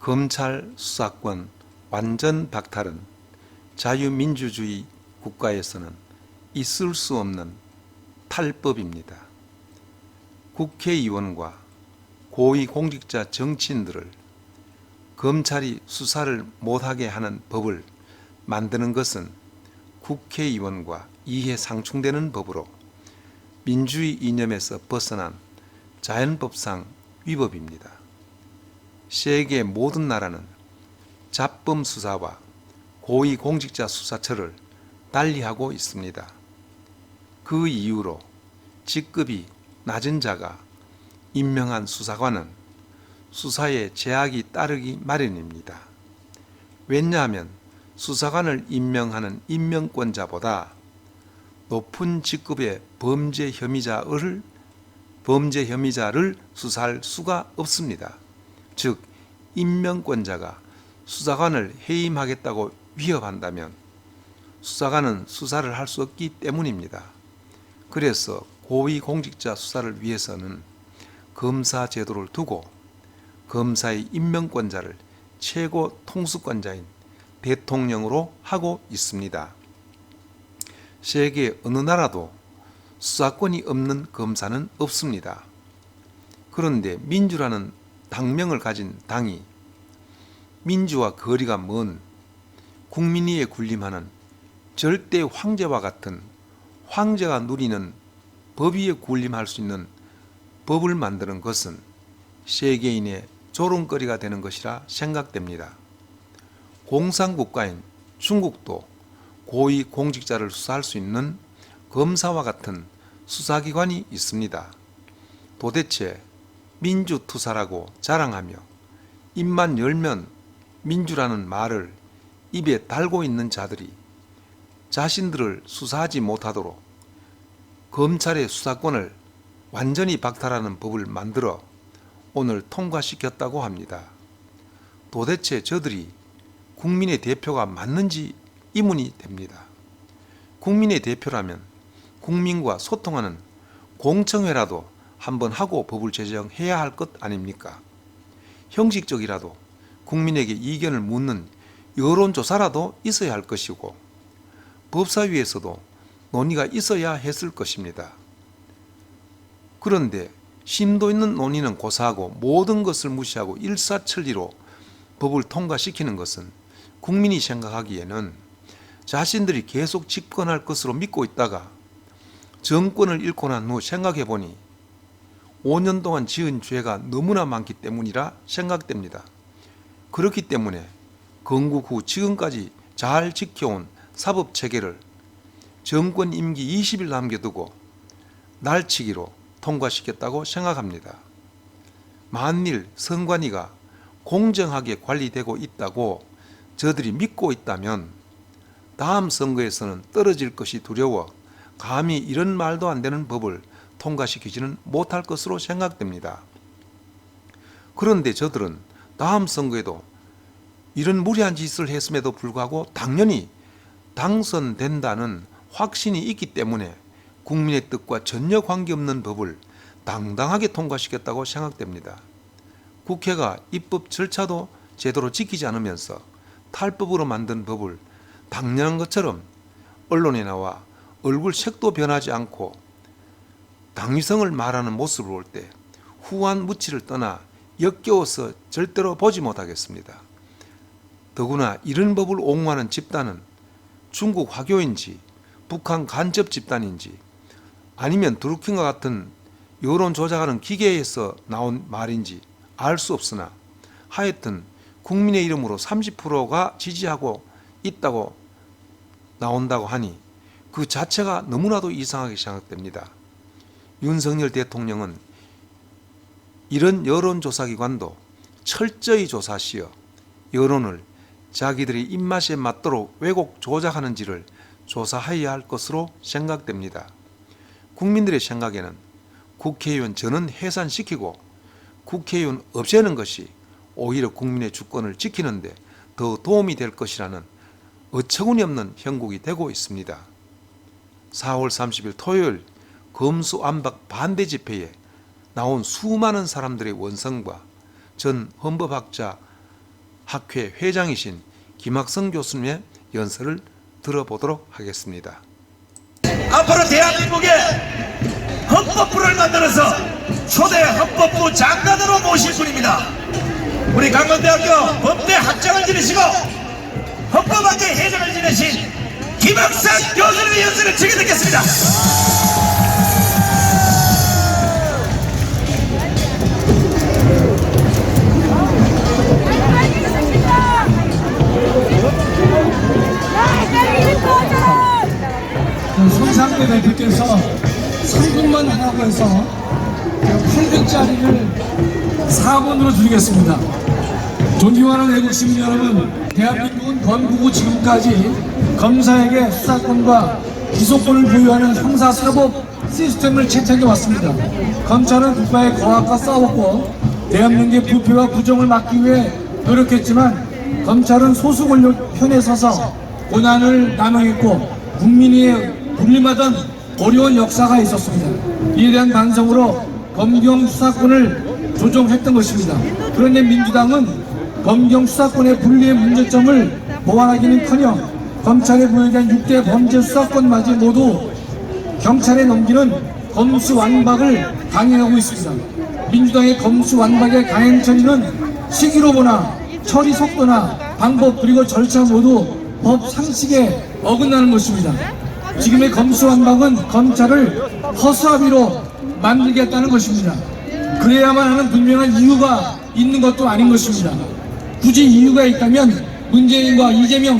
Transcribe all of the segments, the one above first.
검찰 수사권 완전 박탈은 자유민주주의 국가에서는 있을 수 없는 탈법입니다. 국회의원과 고위공직자 정치인들을 검찰이 수사를 못하게 하는 법을 만드는 것은 국회의원과 이해상충되는 법으로 민주주의 이념에서 벗어난 자연법상 위법입니다. 세계 모든 나라는 잡범 수사와 고위공직자 수사처를 달리하고 있습니다. 그 이유로 직급이 낮은 자가 임명한 수사관은 수사에 제약이 따르기 마련입니다. 왜냐하면 수사관을 임명하는 임명권자보다 높은 직급의 범죄 혐의자를 수사할 수가 없습니다. 즉, 임명권자가 수사관을 해임하겠다고 위협한다면 수사관은 수사를 할 수 없기 때문입니다. 그래서 고위공직자 수사를 위해서는 검사 제도를 두고 검사의 임명권자를 최고 통수권자인 대통령으로 하고 있습니다. 세계 어느 나라도 수사권이 없는 검사는 없습니다. 그런데 민주라는 당명을 가진 당이 민주와 거리가 먼 국민 위에 군림하는 절대 황제와 같은 황제가 누리는 법 위에 군림할 수 있는 법을 만드는 것은 세계인의 조롱거리가 되는 것이라 생각됩니다. 공산국가인 중국도 고위공직자를 수사할 수 있는 검사와 같은 수사기관이 있습니다. 도대체 민주투사라고 자랑하며 입만 열면 민주라는 말을 입에 달고 있는 자들이 자신들을 수사하지 못하도록 검찰의 수사권을 완전히 박탈하는 법을 만들어 오늘 통과시켰다고 합니다. 도대체 저들이 국민의 대표가 맞는지 의문이 됩니다. 국민의 대표라면 국민과 소통하는 공청회라도 한번 하고 법을 제정해야 할 것 아닙니까? 형식적이라도 국민에게 이견을 묻는 여론조사라도 있어야 할 것이고 법사위에서도 논의가 있어야 했을 것입니다. 그런데 심도 있는 논의는 고사하고 모든 것을 무시하고 일사천리로 법을 통과시키는 것은 국민이 생각하기에는 자신들이 계속 집권할 것으로 믿고 있다가 정권을 잃고 난 후 생각해보니 5년 동안 지은 죄가 너무나 많기 때문이라 생각됩니다. 그렇기 때문에 건국 후 지금까지 잘 지켜온 사법체계를 정권 임기 20일 남겨두고 날치기로 통과시켰다고 생각합니다. 만일 선관위가 공정하게 관리되고 있다고 저들이 믿고 있다면 다음 선거에서는 떨어질 것이 두려워 감히 이런 말도 안 되는 법을 통과시키지는 못할 것으로 생각됩니다. 그런데 저들은 다음 선거에도 이런 무리한 짓을 했음에도 불구하고 당연히 당선된다는 확신이 있기 때문에 국민의 뜻과 전혀 관계없는 법을 당당하게 통과시켰다고 생각됩니다. 국회가 입법 절차도 제대로 지키지 않으면서 탈법으로 만든 법을 당연한 것처럼 언론에 나와 얼굴 색도 변하지 않고 당위성을 말하는 모습을 볼 때 후한 무치를 떠나 역겨워서 절대로 보지 못하겠습니다. 더구나 이런 법을 옹호하는 집단은 중국 화교인지 북한 간첩 집단인지 아니면 드루킹과 같은 여론 조작하는 기계에서 나온 말인지 알 수 없으나 하여튼 국민의 이름으로 30%가 지지하고 있다고 나온다고 하니 그 자체가 너무나도 이상하게 생각됩니다. 윤석열 대통령은 이런 여론조사기관도 철저히 조사시어 여론을 자기들의 입맛에 맞도록 왜곡 조작하는지를 조사해야 할 것으로 생각됩니다. 국민들의 생각에는 국회의원 전원 해산시키고 국회의원 없애는 것이 오히려 국민의 주권을 지키는 데 더 도움이 될 것이라는 어처구니없는 형국이 되고 있습니다. 4월 30일 토요일 검수안박 반대 집회에 나온 수많은 사람들의 원성과 전 헌법학자 학회 회장이신 김학성 교수님의 연설을 들어보도록 하겠습니다. 앞으로 대한민국에 헌법부를 만들어서 초대 헌법부 장관으로 모실 분입니다. 우리 강원대학교 법대 학장을 지내시고 헌법학회 회장을 지내신 김학성 교수님의 연설을 즐겨 듣겠습니다. 손상배 대표께서 3분만 하라고 해서 8분짜리를 4분으로 줄이겠습니다. 존경하는 애국 시민 여러분, 대한민국은 건국 후 지금까지 검사에게 수사권과 기소권을 부여하는 형사사법 시스템을 채택해 왔습니다. 검찰은 국가의 거악과 싸웠고 대한민국의 부패와 부정을 막기 위해 노력했지만 검찰은 소수 권력 편에 서서 고난을 남용했고 국민이 군림하던 어려운 역사가 있었습니다. 이에 대한 반성으로 검경 수사권을 조정했던 것입니다. 그런데 민주당은 검경 수사권의 분리의 문제점을 보완하기는커녕 검찰에 부여된 6대 범죄 수사권마저 모두 경찰에 넘기는 검수완박을 강행하고 있습니다. 민주당의 검수완박의 강행 처리는 시기로 보나 처리 속도나 방법 그리고 절차 모두 법 상식에 어긋나는 것입니다. 지금의 검수완박은 검찰을 허수아비로 만들겠다는 것입니다. 그래야만 하는 분명한 이유가 있는 것도 아닌 것입니다. 굳이 이유가 있다면 문재인과 이재명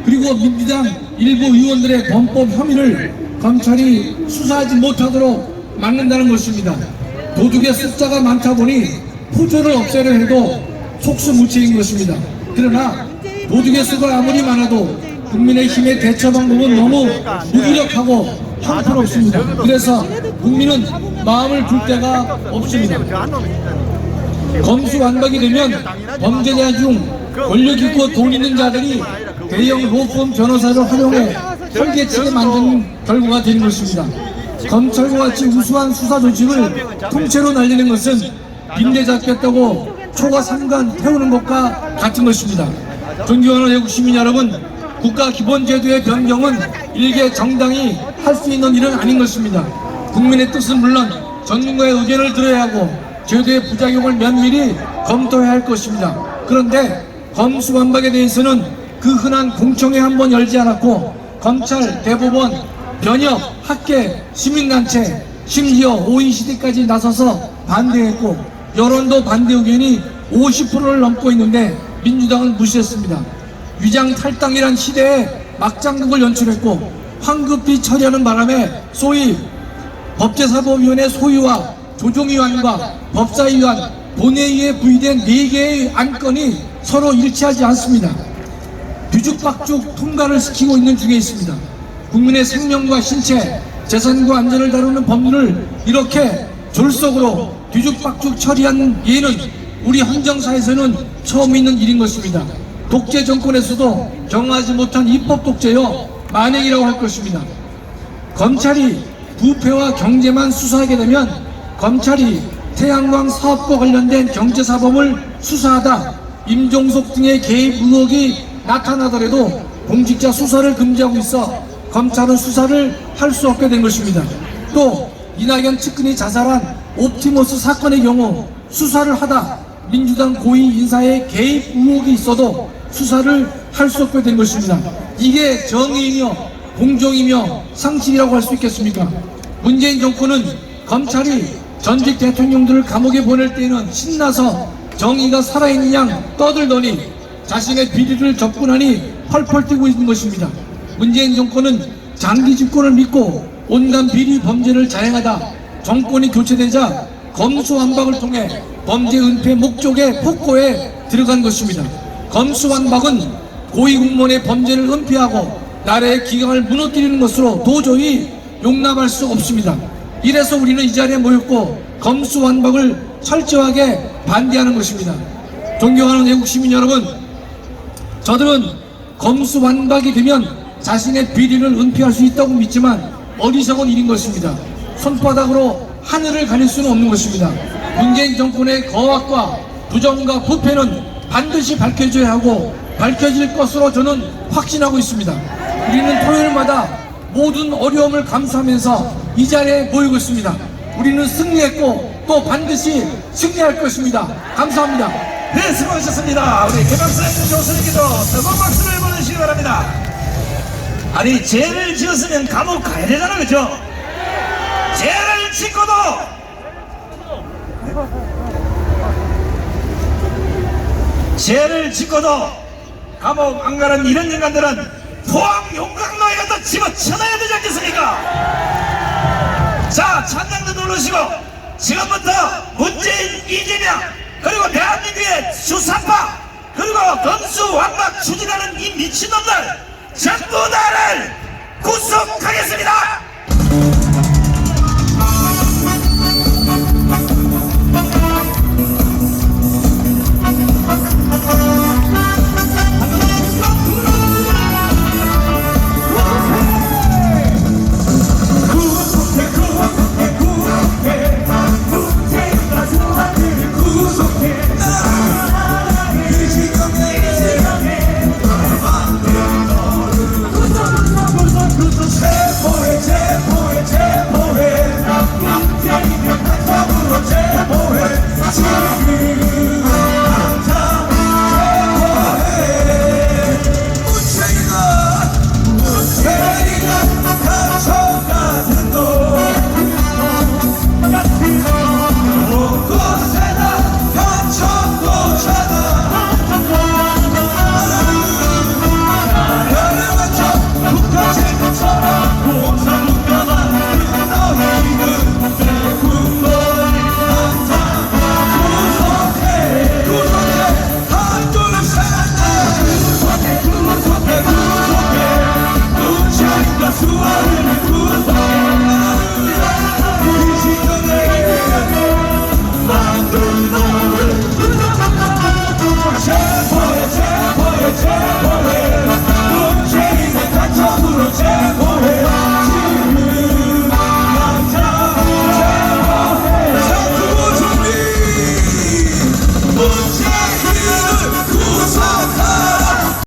그리고 민주당 일부 의원들의 범법 혐의를 검찰이 수사하지 못하도록 막는다는 것입니다. 도둑의 숫자가 많다 보니 포조를 없애려 해도 속수무책인 것입니다. 그러나 도둑의 수가 아무리 많아도 국민의힘의 대처 방법은 너무 무기력하고 형편없습니다. 그래서 국민은 마음을 둘 데가 없습니다. 검수완박이 되면 범죄자 중 권력 있고 돈 있는 자들이 대형 로펌 변호사를 활용해 혈계치게 만드는 결과가 되는 것입니다. 검찰과 같이 우수한 수사 조직을 통째로 날리는 것은 빈대 잡겠다고 초과 삼간 태우는 것과 같은 것입니다. 존경하는 애국 시민 여러분, 국가 기본제도의 변경은 일개 정당이 할 수 있는 일은 아닌 것입니다. 국민의 뜻은 물론 전문가의 의견을 들어야 하고 제도의 부작용을 면밀히 검토해야 할 것입니다. 그런데 검수완박에 대해서는 그 흔한 공청회 한번 열지 않았고 검찰, 대법원, 변협, 학계, 시민단체, 심지어 OECD까지 나서서 반대했고 여론도 반대 의견이 50%를 넘고 있는데 민주당은 무시했습니다. 위장 탈당이란 시대에 막장극을 연출했고 황급히 처리하는 바람에 소위 법제사법위원회 소위와 조정위원과 법사위원, 본회의에 부의된 4개의 안건이 서로 일치하지 않습니다. 뒤죽박죽 통과를 시키고 있는 중에 있습니다. 국민의 생명과 신체, 재산과 안전을 다루는 법률을 이렇게 졸속으로 뒤죽박죽 처리한 예는 우리 헌정사에서는 처음 있는 일인 것입니다. 독재 정권에서도 경하지 못한 입법 독재요 만행이라고 할 것입니다. 검찰이 부패와 경제만 수사하게 되면 검찰이 태양광 사업과 관련된 경제사범을 수사하다 임종석 등의 개입 의혹이 나타나더라도 공직자 수사를 금지하고 있어 검찰은 수사를 할 수 없게 된 것입니다. 또 이낙연 측근이 자살한 옵티머스 사건의 경우 수사를 하다 민주당 고위 인사의 개입 의혹이 있어도 수사를 할 수 없게 된 것입니다. 이게 정의이며 공정이며 상식이라고 할 수 있겠습니까? 문재인 정권은 검찰이 전직 대통령들을 감옥에 보낼 때에는 신나서 정의가 살아있는 양 떠들더니 자신의 비리를 접근하니 펄펄 뛰고 있는 것입니다. 문재인 정권은 장기 집권을 믿고 온갖 비리 범죄를 자행하다 정권이 교체되자 검수완박을 통해 범죄 은폐 목적의 폭거에 들어간 것입니다. 검수완박은 고위공무원의 범죄를 은폐하고 나라의 기강을 무너뜨리는 것으로 도저히 용납할 수 없습니다. 이래서 우리는 이 자리에 모였고 검수완박을 철저하게 반대하는 것입니다. 존경하는 애국 시민 여러분, 저들은 검수완박이 되면 자신의 비리를 은폐할 수 있다고 믿지만 어리석은 일인 것입니다. 손바닥으로 하늘을 가릴 수는 없는 것입니다. 문재인 정권의 거악과 부정과 부패는 반드시 밝혀져야 하고 밝혀질 것으로 저는 확신하고 있습니다. 우리는 토요일마다 모든 어려움을 감수하면서 이 자리에 모이고 있습니다. 우리는 승리했고 또 반드시 승리할 것입니다. 감사합니다. 네, 수고하셨습니다. 우리 개박사 교수님께도 뜨거운 박수를 보내주시기 바랍니다. 아니, 죄를 지었으면 감옥 가야 되잖아, 그죠? 죄를 짓고도 감옥 안 가는 이런 인간들은 포항 용광로에 갖다 집어쳐놔야 되지 않겠습니까? 자, 찬장도 누르시고 지금부터 문재인, 이재명 그리고 대한민국의 수사파 그리고 검수완박 추진하는 이 미친놈들 전부 다를 구속하겠습니다.